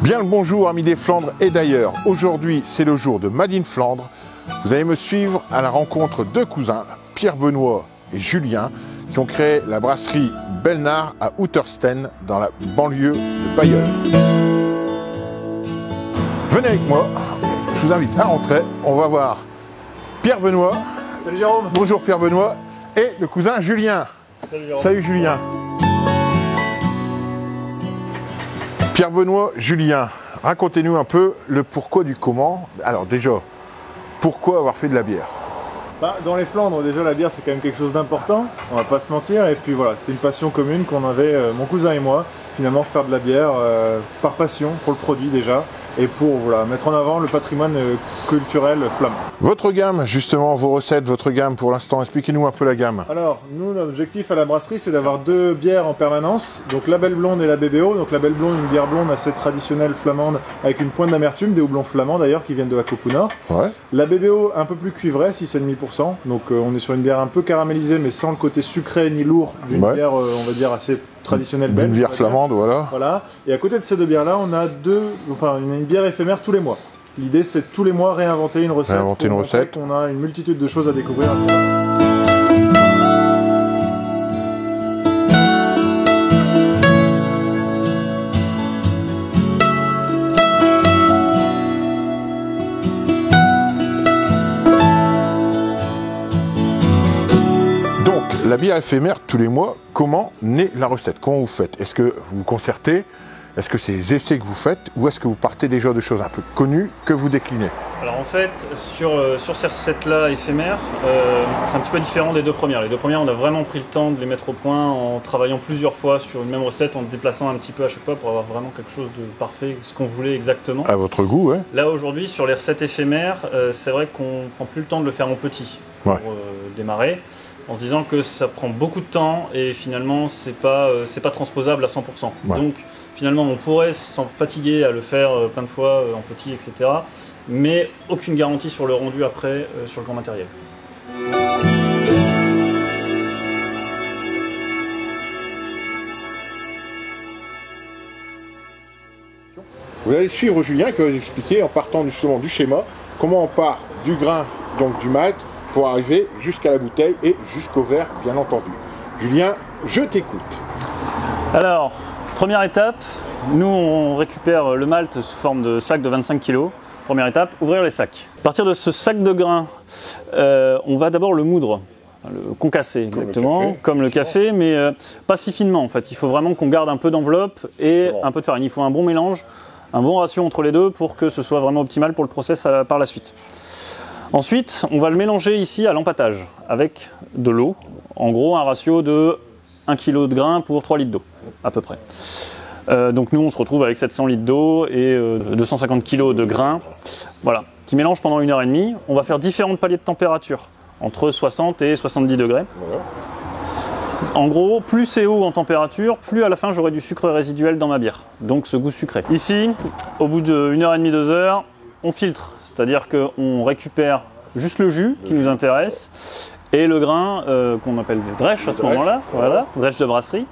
Bien le bonjour amis des Flandres et d'ailleurs, aujourd'hui c'est le jour de Made in Flandre. Vous allez me suivre à la rencontre de cousins, Pierre-Benoît et Julien, qui ont créé la brasserie Belnar à Outersten, dans la banlieue de Bailleul. Venez avec moi, je vous invite à rentrer, on va voir Pierre-Benoît. Salut Jérôme. Bonjour Pierre-Benoît et le cousin Julien. Salut Jérôme. Salut Julien. Pierre-Benoît, Julien, racontez-nous un peu le pourquoi du comment. Alors déjà, pourquoi avoir fait de la bière? Dans les Flandres, déjà la bière c'est quand même quelque chose d'important, on va pas se mentir, et puis voilà, c'était une passion commune qu'on avait, mon cousin et moi, finalement faire de la bière par passion pour le produit déjà, et pour voilà, mettre en avant le patrimoine culturel flamand. Votre gamme, justement, vos recettes, votre gamme pour l'instant, expliquez-nous un peu la gamme. Alors, nous, l'objectif à la brasserie, c'est d'avoir deux bières en permanence, donc la Belle Blonde et la BBO. Donc la Belle Blonde, une bière blonde assez traditionnelle flamande, avec une pointe d'amertume, des houblons flamands d'ailleurs, qui viennent de la Coupe Nord. Ouais. La BBO, un peu plus cuivrée, 6,5%, donc on est sur une bière un peu caramélisée, mais sans le côté sucré ni lourd d'une bière, on va dire, assez traditionnelle belge. Une bière flamande, voilà. Voilà. Et à côté de ces deux bières-là, on a une bière éphémère tous les mois. L'idée, c'est de tous les mois réinventer une recette. Réinventer une recette. On a une multitude de choses à découvrir. Donc, la bière éphémère tous les mois, comment naît la recette? Comment vous faites? Est-ce que vous vous concertez? Est-ce que c'est des essais que vous faites ou est-ce que vous partez déjà de choses un peu connues que vous déclinez? Alors en fait, sur ces recettes-là éphémères, c'est un petit peu différent des deux premières. Les deux premières, on a vraiment pris le temps de les mettre au point en travaillant plusieurs fois sur une même recette, en se déplaçant un petit peu à chaque fois pour avoir vraiment quelque chose de parfait, ce qu'on voulait exactement. À votre goût, ouais. Là aujourd'hui, sur les recettes éphémères, c'est vrai qu'on prend plus le temps de le faire en petit pour démarrer, en se disant que ça prend beaucoup de temps et finalement c'est pas transposable à 100%. Ouais. Donc finalement on pourrait s'en fatiguer à le faire plein de fois en petit, etc. Mais aucune garantie sur le rendu après sur le grand matériel. Vous allez suivre Julien qui va vous expliquer en partant justement du schéma comment on part du grain, donc du malt, pour arriver jusqu'à la bouteille et jusqu'au verre, bien entendu. Julien, je t'écoute. Alors, première étape, nous on récupère le malt sous forme de sac de 25 kg. Première étape, ouvrir les sacs. À partir de ce sac de grains, on va d'abord le moudre, le concasser exactement, comme le café, mais pas si finement en fait. Il faut vraiment qu'on garde un peu d'enveloppe et un peu de farine. Il faut un bon mélange, un bon ratio entre les deux pour que ce soit vraiment optimal pour le process par la suite. Ensuite, on va le mélanger ici à l'empâtage avec de l'eau. En gros, un ratio de 1 kg de grains pour 3 litres d'eau, à peu près. Donc nous, on se retrouve avec 700 litres d'eau et 250 kg de grains, voilà, qui mélangent pendant 1h30. On va faire différents paliers de température, entre 60 et 70 degrés. Voilà. En gros, plus c'est haut en température, plus à la fin j'aurai du sucre résiduel dans ma bière, donc ce goût sucré. Ici, au bout de 1h30, 2 heures, on filtre. C'est-à-dire qu'on récupère juste le jus qui nous intéresse et le grain qu'on appelle des drèches à ce moment-là, voilà, drèches de brasserie.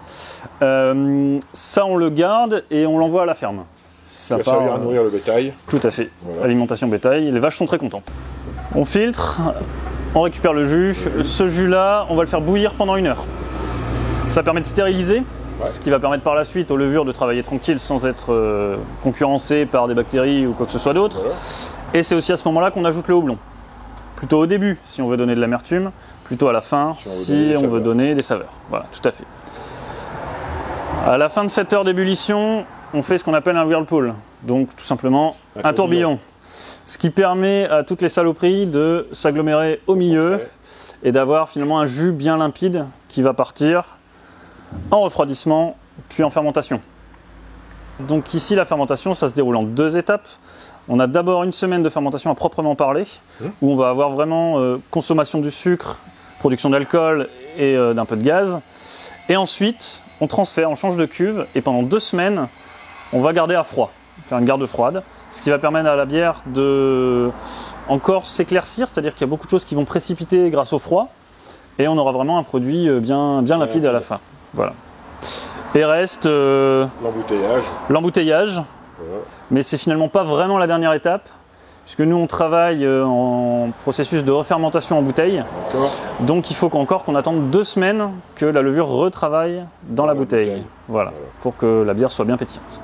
Ça, on le garde et on l'envoie à la ferme. Ça va servir à nourrir le bétail. Tout à fait, voilà. Alimentation bétail. Les vaches sont très contentes. On filtre, on récupère le jus. Ce jus-là, on va le faire bouillir pendant 1 heure. Ça permet de stériliser. Ce qui va permettre par la suite aux levures de travailler tranquille sans être concurrencées par des bactéries ou quoi que ce soit d'autre. Voilà. Et c'est aussi à ce moment-là qu'on ajoute le houblon. Plutôt au début si on veut donner de l'amertume, plutôt à la fin si on veut donner des saveurs. Voilà, tout à fait. À la fin de cette heure d'ébullition, on fait ce qu'on appelle un whirlpool. Donc tout simplement un tourbillon. Ce qui permet à toutes les saloperies de s'agglomérer au milieu et d'avoir finalement un jus bien limpide qui va partir en refroidissement, puis en fermentation. Donc ici, la fermentation, ça se déroule en 2 étapes. On a d'abord une semaine de fermentation à proprement parler, où on va avoir vraiment consommation du sucre, production d'alcool et d'un peu de gaz. Et ensuite, on transfère, on change de cuve, et pendant 2 semaines, on va garder à froid, faire une garde froide, ce qui va permettre à la bière de encore s'éclaircir, c'est-à-dire qu'il y a beaucoup de choses qui vont précipiter grâce au froid, et on aura vraiment un produit bien limpide à la fin. Voilà. Et reste l'embouteillage. Voilà. Mais c'est finalement pas vraiment la dernière étape, puisque nous on travaille en processus de refermentation en bouteille. Donc il faut encore qu'on attende 2 semaines que la levure retravaille dans la bouteille. Voilà, pour que la bière soit bien pétillante.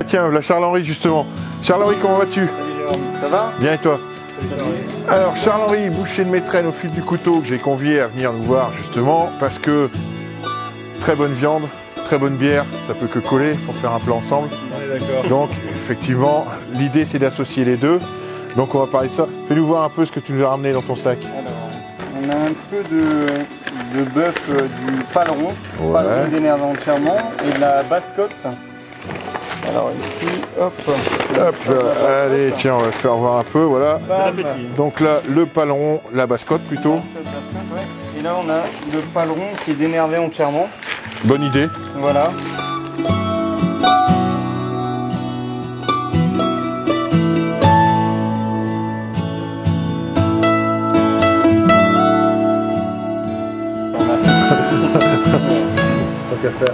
Tiens, la Charles-Henri justement. Charles-Henri, comment vas-tu? Ça va? Bien et toi? Alors Charles-Henri, boucher de Métrenne au fil du couteau, que j'ai convié à venir nous voir justement parce que très bonne viande, très bonne bière, ça peut que coller pour faire un plat ensemble. Donc effectivement, l'idée c'est d'associer les deux. Donc on va parler de ça. Fais-nous voir un peu ce que tu nous as ramené dans ton sac. Alors, on a un peu de bœuf du paleron, paleron dénervé entièrement, et de la basse-côte. Alors ici, hop. Hop, allez, tiens, on va le faire voir un peu, voilà. Donc là, le paleron, la basse-côte plutôt. Basse-côte, ouais. Et là, on a le paleron qui est dénervé entièrement. Bonne idée. Voilà.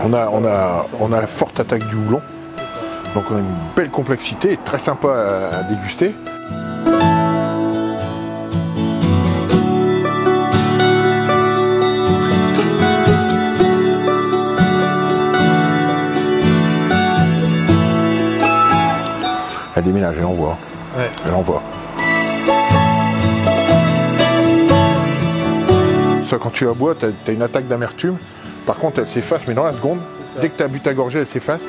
On a la forte attaque du houblon. Donc on a une belle complexité, très sympa à déguster. Elle déménage, elle envoie. Ouais. Elle envoie. Ça, quand tu la bois, tu as une attaque d'amertume. Par contre, elle s'efface, mais dans la seconde. Dès que tu as bu ta gorgée, elle s'efface.